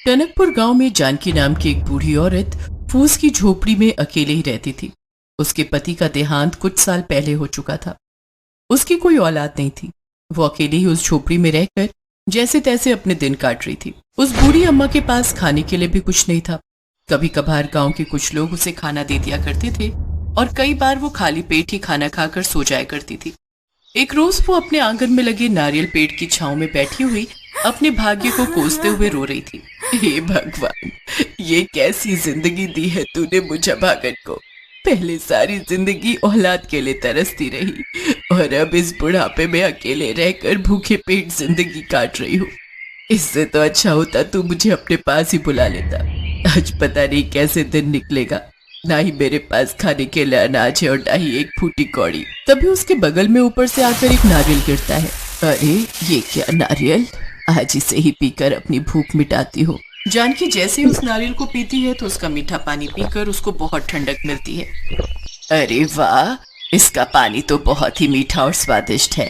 टनकपुर गांव में जानकी नाम की एक बूढ़ी औरत फूस की झोपड़ी में अकेले ही रहती थी। उसके पति का देहांत कुछ साल पहले हो चुका था। उसकी कोई औलाद नहीं थी। वो अकेले ही उस झोपड़ी में रहकर जैसे तैसे अपने दिन काट रही थी। उस बूढ़ी अम्मा के पास खाने के लिए भी कुछ नहीं था। कभी कभार गांव के कुछ लोग उसे खाना दे दिया करते थे और कई बार वो खाली पेट ही खाना खाकर सो जाया करती थी। एक रोज वो अपने आंगन में लगे नारियल पेड़ की छांव में बैठी हुई अपने भाग्य को कोसते हुए रो रही थी। हे भगवान, ये कैसी जिंदगी दी है तूने मुझे भागन को। पहले सारी जिंदगी औलाद के लिए तरसती रही और अब इस बुढ़ापे में अकेले रहकर भूखे पेट जिंदगी काट रही हूँ। इससे तो अच्छा होता तू मुझे अपने पास ही बुला लेता। आज पता नहीं कैसे दिन निकलेगा। ना ही मेरे पास खाने के लिए अनाज है और ना ही एक फूटी कौड़ी। तभी उसके बगल में ऊपर से आकर एक नारियल गिरता है। अरे ये क्या नारियल, आज इसे ही पीकर अपनी भूख मिटाती हूँ। जानकी जैसे ही उस नारियल को पीती है तो उसका मीठा पानी पीकर उसको बहुत ठंडक मिलती है। अरे वाह, इसका पानी तो बहुत ही मीठा और स्वादिष्ट है।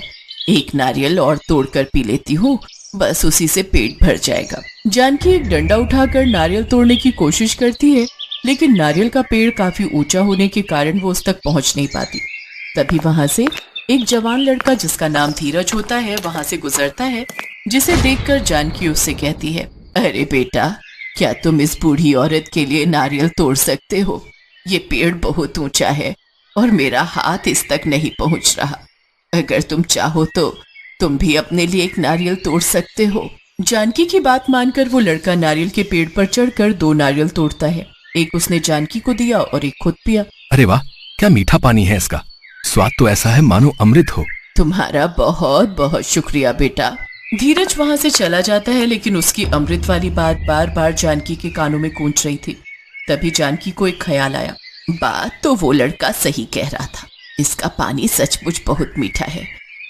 एक नारियल और तोड़कर पी लेती हूँ, बस उसी से पेट भर जाएगा। जानकी एक डंडा उठाकर नारियल तोड़ने की कोशिश करती है, लेकिन नारियल का पेड़ काफी ऊंचा होने के कारण वो उस तक पहुंच नहीं पाती। तभी वहां से एक जवान लड़का जिसका नाम धीरज होता है वहां से गुजरता है, जिसे देखकर जानकी उससे कहती है, अरे बेटा, क्या तुम इस बूढ़ी औरत के लिए नारियल तोड़ सकते हो? ये पेड़ बहुत ऊंचा है और मेरा हाथ इस तक नहीं पहुंच रहा। अगर तुम चाहो तो तुम भी अपने लिए एक नारियल तोड़ सकते हो। जानकी की बात मानकर वो लड़का नारियल के पेड़ पर चढ़कर 2 नारियल तोड़ता है। एक उसने जानकी को दिया और एक खुद पिया। अरे वाह, क्या मीठा पानी है इसका। स्वाद तो ऐसा है मानो अमृत हो। तुम्हारा बहुत बहुत शुक्रिया बेटा। धीरज वहां से चला जाता है, लेकिन उसकी अमृत वाली बात बार बार जानकी के कानों में गूंज रही थी। तभी जानकी को एक ख्याल आया। बात तो वो लड़का सही कह रहा था, इसका पानी सचमुच बहुत मीठा है।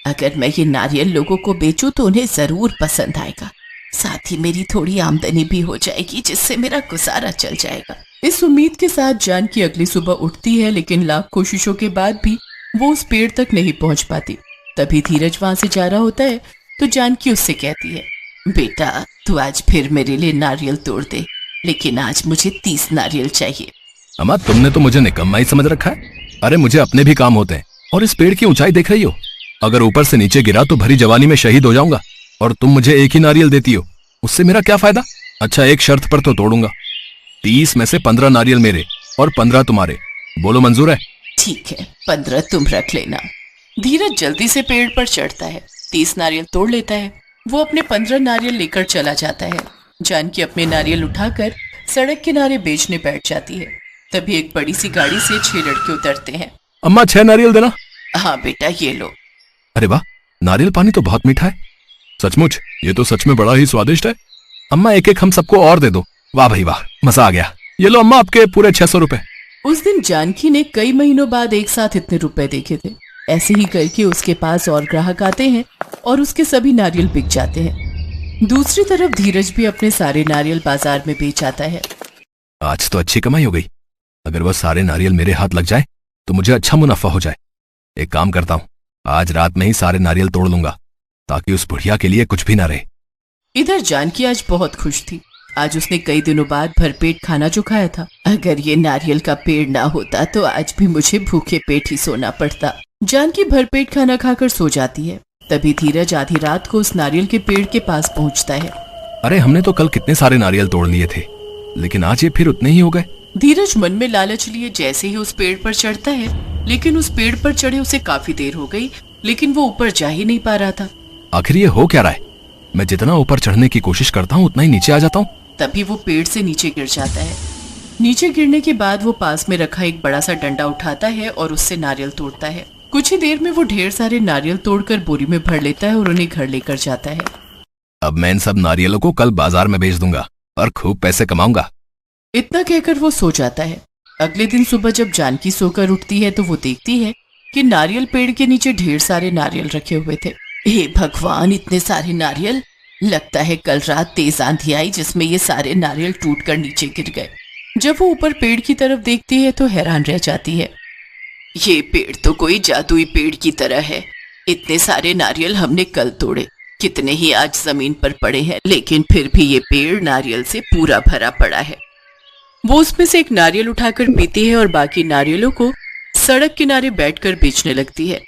अगर मैं ये नारियल लोगों को बेचूं तो उन्हें जरूर पसंद आएगा। साथ ही मेरी थोड़ी आमदनी भी हो जाएगी, जिससे मेरा गुजारा चल जाएगा। इस उम्मीद के साथ जानकी अगली सुबह उठती है, लेकिन लाख कोशिशों के बाद भी वो उस पेड़ तक नहीं पहुंच पाती। तभी धीरज वहां से जा रहा होता है तो जानकी उससे कहती है, बेटा तू आज फिर मेरे लिए नारियल तोड़ दे, लेकिन आज मुझे 30 नारियल चाहिए। अम्मा, तुमने तो मुझे निकम्मा ही समझ रखा है। अरे मुझे अपने भी काम होते हैं। और इस पेड़ की ऊंचाई देख रही हो, अगर ऊपर से नीचे गिरा तो भरी जवानी में शहीद हो जाऊंगा। और तुम मुझे एक ही नारियल देती हो, उससे मेरा क्या फायदा? अच्छा, एक शर्त पर तो तोड़ूंगा। 30 में से 15 नारियल मेरे और 15 तुम्हारे। बोलो मंजूर है? ठीक है, 15 तुम रख लेना। धीरज जल्दी से पेड़ पर चढ़ता है, 30 नारियल तोड़ लेता है। वो अपने 15 नारियल लेकर चला जाता है। जानकी अपने नारियल उठाकर सड़क किनारे बेचने बैठ जाती है। तभी एक बड़ी सी गाड़ी से 6 लड़के उतरते हैं। अम्मा, 6 नारियल देना। हाँ बेटा, ये लो। अरे वाह, नारियल पानी तो बहुत मीठा है। सचमुच, ये तो सच में बड़ा ही स्वादिष्ट है। अम्मा, एक एक हम सबको और दे दो। वाह भाई वाह, मजा आ गया। ये लो अम्मा, आपके पूरे 600 रुपए। उस दिन जानकी ने कई महीनों बाद एक साथ इतने रुपए देखे थे। ऐसे ही करके उसके पास और ग्राहक आते हैं और उसके सभी नारियल बिक जाते हैं। दूसरी तरफ धीरज भी अपने सारे नारियल बाजार में बेच आता है। आज तो अच्छी कमाई हो गई। अगर वह सारे नारियल मेरे हाथ लग जाए तो मुझे अच्छा मुनाफा हो जाए। एक काम करता हूँ, आज रात में ही सारे नारियल तोड़ लूंगा, ताकि उस बुढ़िया के लिए कुछ भी ना रहे। इधर जानकी आज बहुत खुश थी। आज उसने कई दिनों बाद भरपेट खाना जो खाया था। अगर ये नारियल का पेड़ ना होता तो आज भी मुझे भूखे पेट ही सोना पड़ता। जानकी भरपेट खाना खाकर सो जाती है। तभी धीरज आधी रात को उस नारियल के पेड़ के पास पहुंचता है। अरे, हमने तो कल कितने सारे नारियल तोड़ लिए थे, लेकिन आज ये फिर उतने ही हो गए। धीरज मन में लालच लिए जैसे ही उस पेड़ पर चढ़ता है, लेकिन उस पेड़ पर चढ़े उसे काफी देर हो गई, लेकिन वो ऊपर जा ही नहीं पा रहा था। आखिर ये हो क्या रहा है? मैं जितना ऊपर चढ़ने की कोशिश करता हूँ उतना ही नीचे आ जाता हूँ। तभी वो पेड़ से नीचे गिर जाता है। नीचे गिरने के बाद वो पास में रखा एक बड़ा सा डंडा उठाता है और उससे नारियल तोड़ता है। कुछ ही देर में वो ढेर सारे नारियल तोड़कर बोरी में भर लेता है और उन्हें घर लेकर जाता है। अब मैं इन सब नारियलों को कल बाजार में बेच दूंगा और खूब पैसे कमाऊंगा। इतना कहकर वो सो जाता है। अगले दिन सुबह जब जानकी सोकर उठती है तो वो देखती है कि नारियल पेड़ के नीचे ढेर सारे नारियल रखे हुए थे। हे भगवान, इतने सारे नारियल! लगता है कल रात तेज आंधी आई जिसमें ये सारे नारियल टूटकर नीचे गिर गए। जब वो ऊपर पेड़ की तरफ देखती है तो हैरान रह जाती है। ये पेड़ तो कोई जादुई पेड़ की तरह है। इतने सारे नारियल हमने कल तोड़े, कितने ही आज जमीन पर पड़े हैं, लेकिन फिर भी ये पेड़ नारियल से पूरा भरा पड़ा है। वो उसमें से एक नारियल उठाकर पीती है और बाकी नारियलों को सड़क किनारे बैठकर बेचने लगती है।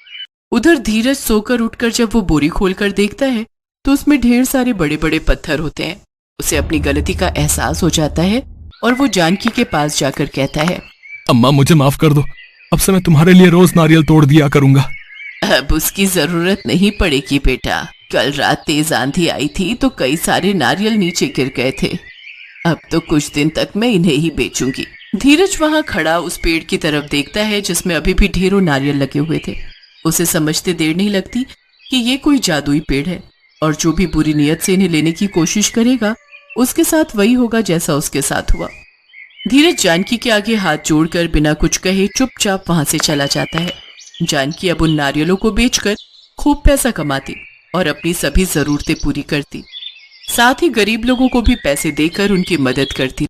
उधर धीरज सोकर उठकर जब वो बोरी खोलकर देखता है तो उसमें ढेर सारे बड़े बड़े पत्थर होते हैं। उसे अपनी गलती का एहसास हो जाता है और वो जानकी के पास जाकर कहता है, अम्मा मुझे माफ कर दो, अब से मैं तुम्हारे लिए रोज नारियल तोड़ दिया करूंगा। अब उसकी जरूरत नहीं पड़ेगी बेटा, कल रात तेज आंधी आई थी तो कई सारे नारियल नीचे गिर गए थे। अब तो कुछ दिन तक मैं इन्हें ही बेचूंगी। धीरज वहां खड़ा उस पेड़ की तरफ देखता है जिसमें अभी भी ढेरों नारियल लगे हुए थे। उसे समझते देर नहीं लगती कि ये कोई जादुई पेड़ है और जो भी बुरी नीयत से इन्हें लेने की कोशिश करेगा उसके साथ वही होगा जैसा उसके साथ हुआ। धीरज जानकी के आगे हाथ जोड़कर बिना कुछ कहे चुपचाप वहां से चला जाता है। जानकी अब उन नारियलों को बेचकर खूब पैसा कमाती और अपनी सभी जरूरतें पूरी करती, साथ ही गरीब लोगों को भी पैसे देकर उनकी मदद करती।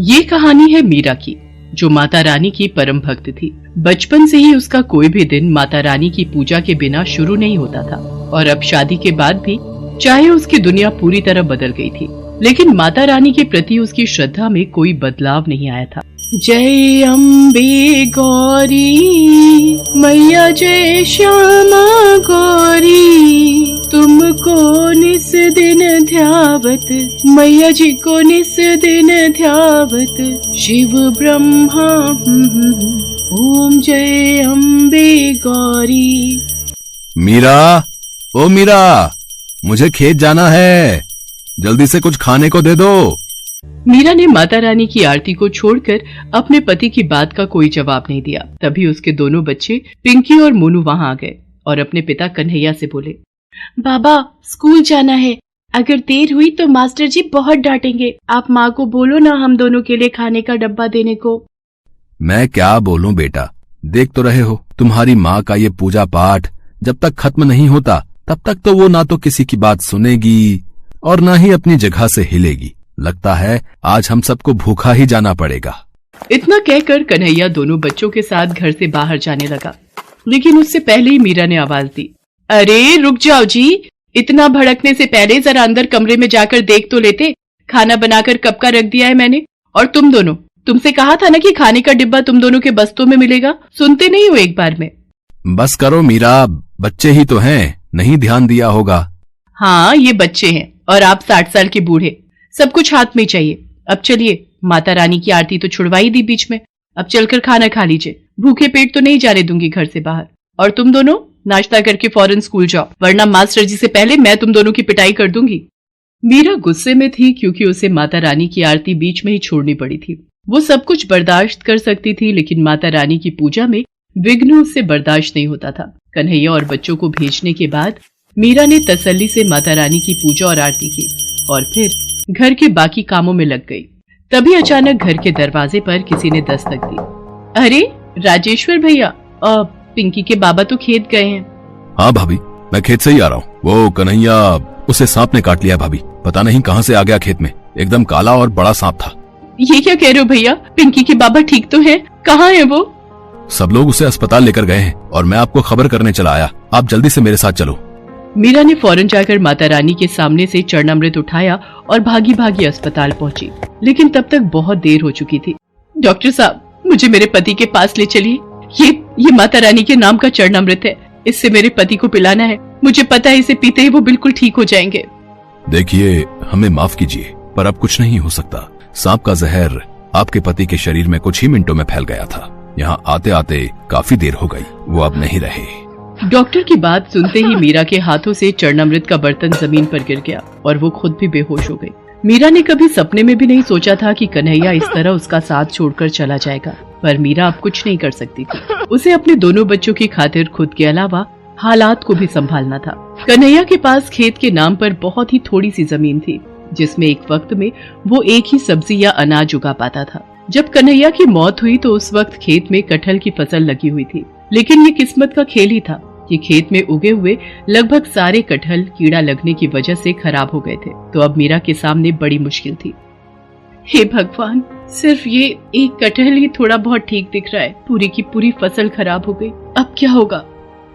ये कहानी है मीरा की, जो माता रानी की परम भक्त थी। बचपन से ही उसका कोई भी दिन माता रानी की पूजा के बिना शुरू नहीं होता था और अब शादी के बाद भी चाहे उसकी दुनिया पूरी तरह बदल गई थी, लेकिन माता रानी के प्रति उसकी श्रद्धा में कोई बदलाव नहीं आया था। जय अम्बे गौरी मैया, जय श्यामा गौरी, तुमको निस दिन ध्यावत, मैया जी को निस दिन ध्यावत, शिव ब्रह्मा ओम जय अम्बे गौरी। मीरा, ओ मीरा, मुझे खेत जाना है, जल्दी से कुछ खाने को दे दो। मीरा ने माता रानी की आरती को छोड़कर अपने पति की बात का कोई जवाब नहीं दिया। तभी उसके दोनों बच्चे पिंकी और मोनू वहां आ गए और अपने पिता कन्हैया से बोले, बाबा स्कूल जाना है, अगर देर हुई तो मास्टर जी बहुत डांटेंगे, आप माँ को बोलो ना हम दोनों के लिए खाने का डब्बा देने को। मैं क्या बोलूं बेटा, देख तो रहे हो तुम्हारी माँ का ये पूजा पाठ जब तक खत्म नहीं होता तब तक तो वो ना तो किसी की बात सुनेगी और ना ही अपनी जगह से हिलेगी। लगता है आज हम सबको भूखा ही जाना पड़ेगा। इतना कहकर कन्हैया दोनों बच्चों के साथ घर से बाहर जाने लगा, लेकिन उससे पहले ही मीरा ने आवाज दी, अरे रुक जाओ जी, इतना भड़कने से पहले जरा अंदर कमरे में जाकर देख तो लेते, खाना बनाकर कब का रख दिया है मैंने। और तुम दोनों, तुमसे कहा था ना कि खाने का डिब्बा तुम दोनों के बस्तों में मिलेगा, सुनते नहीं हो एक बार में। बस करो मीरा, बच्चे ही तो हैं, नहीं ध्यान दिया होगा। हाँ ये बच्चे हैं और आप 60 साल के बूढ़े, सब कुछ हाथ में चाहिए। अब चलिए, माता रानी की आरती तो छुड़वाई दी बीच में, अब चलकर खाना खा लीजिए, भूखे पेट तो नहीं जाने दूंगी घर से बाहर। और तुम दोनों नाश्ता करके फौरन स्कूल जाओ, वरना मास्टर जी से पहले मैं तुम दोनों की पिटाई कर दूंगी। मीरा गुस्से में थी क्योंकि उसे माता रानी की आरती बीच में ही छोड़नी पड़ी थी। वो सब कुछ बर्दाश्त कर सकती थी, लेकिन माता रानी की पूजा में विघ्न उससे बर्दाश्त नहीं होता था। कन्हैया और बच्चों को भेजने के बाद मीरा ने तसल्ली से माता रानी की पूजा और आरती की और फिर घर के बाकी कामों में लग गई। तभी अचानक घर के दरवाजे पर किसी ने दस्तक दी। अरे राजेश्वर भैया, पिंकी के बाबा तो खेत गए हैं। हाँ भाभी, मैं खेत से ही आ रहा हूँ। वो कन्हैया, उसे सांप ने काट लिया भाभी, पता नहीं कहाँ से आ गया खेत में, एकदम काला और बड़ा सांप था। ये क्या कह रहे हो भैया, पिंकी के बाबा ठीक तो है, कहाँ है वो? सब लोग उसे अस्पताल लेकर गए हैं और मैं आपको खबर करने चला आया, आप जल्दी से मेरे साथ चलो। मीरा ने फौरन जाकर माता रानी के सामने से चरणामृत उठाया और भागी भागी अस्पताल पहुंची, लेकिन तब तक बहुत देर हो चुकी थी। डॉक्टर साहब, मुझे मेरे पति के पास ले चलिए, ये माता रानी के नाम का चरणामृत है, इससे मेरे पति को पिलाना है, मुझे पता है इसे पीते ही वो बिल्कुल ठीक हो जाएंगे। देखिए, हमें माफ कीजिए पर अब कुछ नहीं हो सकता। सांप का जहर आपके पति के शरीर में कुछ ही मिनटों में फैल गया था, यहाँ आते आते काफी देर हो गई, वो अब नहीं रहे। डॉक्टर की बात सुनते ही मीरा के हाथों से चरणामृत का बर्तन जमीन पर गिर गया और वो खुद भी बेहोश हो गई। मीरा ने कभी सपने में भी नहीं सोचा था कि कन्हैया इस तरह उसका साथ छोड़कर चला जाएगा, पर मीरा अब कुछ नहीं कर सकती थी। उसे अपने दोनों बच्चों की खातिर खुद के अलावा हालात को भी संभालना था। कन्हैया के पास खेत के नाम पर बहुत ही थोड़ी सी जमीन थी, जिसमें एक वक्त में वो एक ही सब्जी या अनाज उगा पाता था। जब कन्हैया की मौत हुई तो उस वक्त खेत में कटहल की फसल लगी हुई थी, लेकिन ये किस्मत का खेल ही था कि खेत में उगे हुए लगभग सारे कटहल कीड़ा लगने की वजह से खराब हो गए थे। तो अब मीरा के सामने बड़ी मुश्किल थी। हे भगवान, सिर्फ ये एक कटहल ही थोड़ा बहुत ठीक दिख रहा है, पूरी की पूरी फसल खराब हो गई, अब क्या होगा?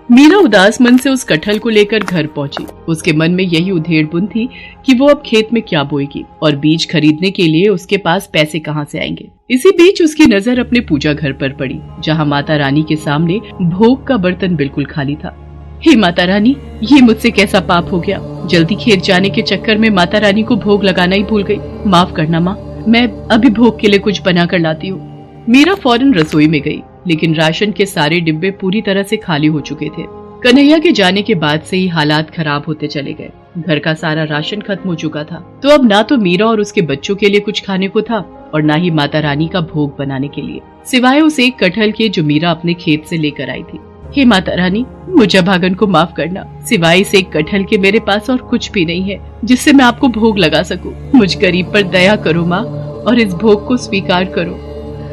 मीरा उदास मन से उस कटहल को लेकर घर पहुंची। उसके मन में यही उधेड़-बुन थी कि वो अब खेत में क्या बोएगी और बीज खरीदने के लिए उसके पास पैसे कहां से आएंगे। इसी बीच उसकी नजर अपने पूजा घर पर पड़ी, जहां माता रानी के सामने भोग का बर्तन बिल्कुल खाली था। हे माता रानी, ये मुझसे कैसा पाप हो गया। जल्दी खेत जाने के चक्कर में माता रानी को भोग लगाना ही भूल गई। माफ करना माँ, मैं अभी भोग के लिए कुछ बना कर लाती हूँ। मीरा फौरन रसोई में गई, लेकिन राशन के सारे डिब्बे पूरी तरह से खाली हो चुके थे। कन्हैया के जाने के बाद से ही हालात खराब होते चले गए। घर का सारा राशन खत्म हो चुका था, तो अब ना तो मीरा और उसके बच्चों के लिए कुछ खाने को था और ना ही माता रानी का भोग बनाने के लिए, सिवाय उस एक कटहल के जो मीरा अपने खेत से लेकर आई थी। हे माता रानी, मुझे भागन को माफ करना। सिवाय इस एक कटहल के मेरे पास और कुछ भी नहीं है जिससे मैं आपको भोग लगा सकूं। मुझ गरीब पर दया करो माँ और इस भोग को स्वीकार करो।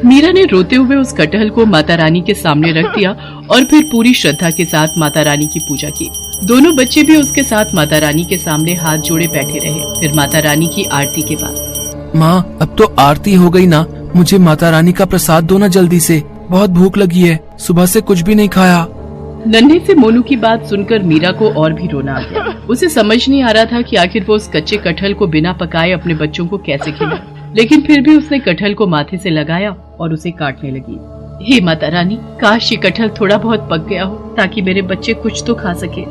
मीरा ने रोते हुए उस कटहल को माता रानी के सामने रख दिया और फिर पूरी श्रद्धा के साथ माता रानी की पूजा की। दोनों बच्चे भी उसके साथ माता रानी के सामने हाथ जोड़े बैठे रहे। फिर माता रानी की आरती के बाद, माँ अब तो आरती हो गई ना, मुझे माता रानी का प्रसाद दो ना जल्दी से, बहुत भूख लगी है, सुबह से कुछ भी नहीं खाया। नन्हे से मोनू की बात सुनकर मीरा को और भी रोना आ गया। उसे समझ नहीं आ रहा था कि आखिर वो उस कच्चे कटहल को बिना पकाए अपने बच्चों को कैसे खिलाए, लेकिन फिर भी उसने कटहल को माथे से लगाया और उसे काटने लगी। हे माता रानी, काश ये कटहल थोड़ा बहुत पक गया हो ताकि मेरे बच्चे कुछ तो खा सके।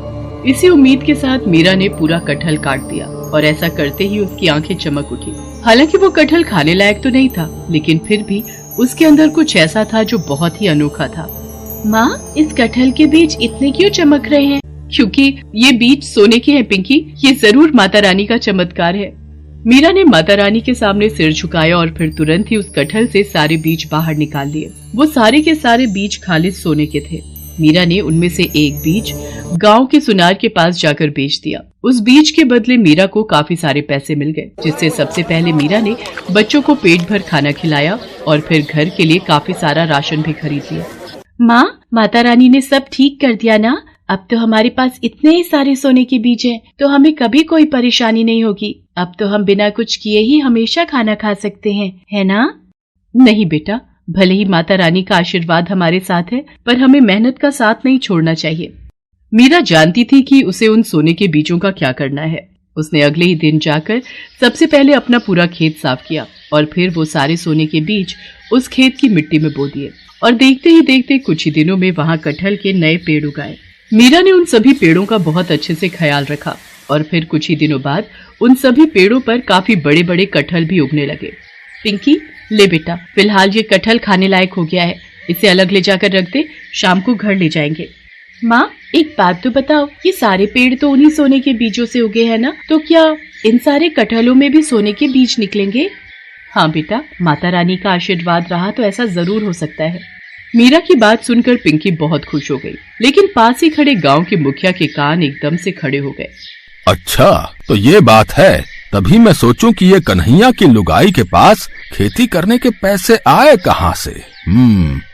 इसी उम्मीद के साथ मीरा ने पूरा कटहल काट दिया और ऐसा करते ही उसकी आंखें चमक उठी। हालांकि वो कटहल खाने लायक तो नहीं था, लेकिन फिर भी उसके अंदर कुछ ऐसा था जो बहुत ही अनोखा था। माँ, इस कटहल के बीज इतने क्यों चमक रहे हैं? क्योंकि ये बीज सोने के हैं पिंकी, ये जरूर माता रानी का चमत्कार है। मीरा ने माता रानी के सामने सिर झुकाया और फिर तुरंत ही उस कटहल से सारे बीज बाहर निकाल लिए। वो सारे के सारे बीज खालिद सोने के थे। मीरा ने उनमें से एक बीज गांव के सुनार के पास जाकर बेच दिया। उस बीज के बदले मीरा को काफी सारे पैसे मिल गए, जिससे सबसे पहले मीरा ने बच्चों को पेट भर खाना खिलाया और फिर घर के लिए काफी सारा राशन भी खरीद लिया। माँ, माता रानी ने सब ठीक कर दिया ना? अब तो हमारे पास इतने सारे सोने के बीज हैं, तो हमें कभी कोई परेशानी नहीं होगी। अब तो हम बिना कुछ किए ही हमेशा खाना खा सकते हैं, है ना? नहीं बेटा, भले ही माता रानी का आशीर्वाद हमारे साथ है, पर हमें मेहनत का साथ नहीं छोड़ना चाहिए। मीरा जानती थी कि उसे उन सोने के बीजों का क्या करना है। उसने अगले ही दिन जाकर सबसे पहले अपना पूरा खेत साफ किया और फिर वो सारे सोने के बीज उस खेत की मिट्टी में बो दिए और देखते ही देखते कुछ ही दिनों में वहाँ कटहल के नए पेड़ उगाए। मीरा ने उन सभी पेड़ों का बहुत अच्छे से ख्याल रखा और फिर कुछ ही दिनों बाद उन सभी पेड़ों पर काफी बड़े बड़े कटहल भी उगने लगे। पिंकी, ले बेटा, फिलहाल ये कटहल खाने लायक हो गया है, इसे अलग ले जाकर रख दे, शाम को घर ले जाएंगे। माँ, एक बात तो बताओ, ये सारे पेड़ तो उन्हीं सोने के बीजों से उगे हैं ना, तो क्या इन सारे कटहलों में भी सोने के बीज निकलेंगे? हाँ बेटा, माता रानी का आशीर्वाद रहा तो ऐसा जरूर हो सकता है। मीरा की बात सुनकर पिंकी बहुत खुश हो गई, लेकिन पास ही खड़े गांव के मुखिया के कान एकदम से खड़े हो गए। अच्छा, तो ये बात है, तभी मैं सोचूं कि ये कन्हैया की लुगाई के पास खेती करने के पैसे आए कहाँ से।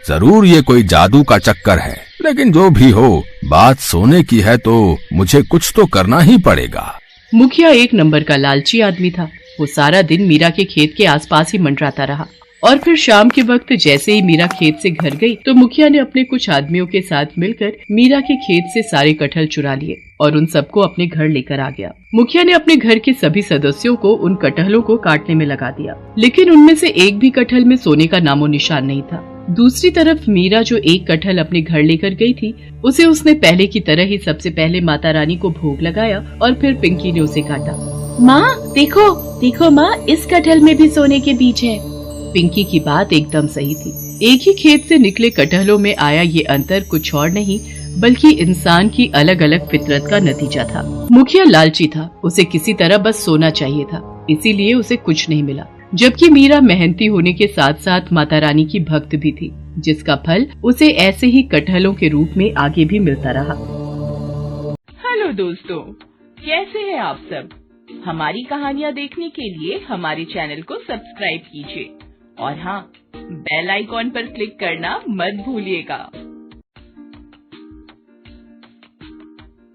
जरूर ये कोई जादू का चक्कर है, लेकिन जो भी हो, बात सोने की है तो मुझे कुछ तो करना ही पड़ेगा। मुखिया एक नंबर का लालची आदमी था। वो सारा दिन मीरा के खेत के आसपास ही मंडराता रहा और फिर शाम के वक्त जैसे ही मीरा खेत से घर गई तो मुखिया ने अपने कुछ आदमियों के साथ मिलकर मीरा के खेत से सारे कटहल चुरा लिए और उन सबको अपने घर लेकर आ गया। मुखिया ने अपने घर के सभी सदस्यों को उन कटहलों को काटने में लगा दिया, लेकिन उनमें से एक भी कटहल में सोने का नामो निशान नहीं था। दूसरी तरफ मीरा जो एक कटहल अपने घर लेकर गई थी, उसे उसने पहले की तरह ही सबसे पहले माता रानी को भोग लगाया और फिर पिंकी ने उसे काटा। माँ देखो, देखो माँ, इस कटहल में भी सोने के बीज हैं। पिंकी की बात एकदम सही थी। एक ही खेत से निकले कटहलों में आया ये अंतर कुछ और नहीं बल्कि इंसान की अलग अलग फितरत का नतीजा था। मुखिया लालची था, उसे किसी तरह बस सोना चाहिए था, इसीलिए उसे कुछ नहीं मिला। जबकि मीरा मेहनती होने के साथ साथ माता रानी की भक्त भी थी, जिसका फल उसे ऐसे ही कटहलों के रूप में आगे भी मिलता रहा। हेलो दोस्तों, कैसे हैं आप सब? हमारी कहानियाँ देखने के लिए हमारे चैनल को सब्सक्राइब कीजिए और हाँ, बेल आइकॉन पर क्लिक करना मत भूलिएगा।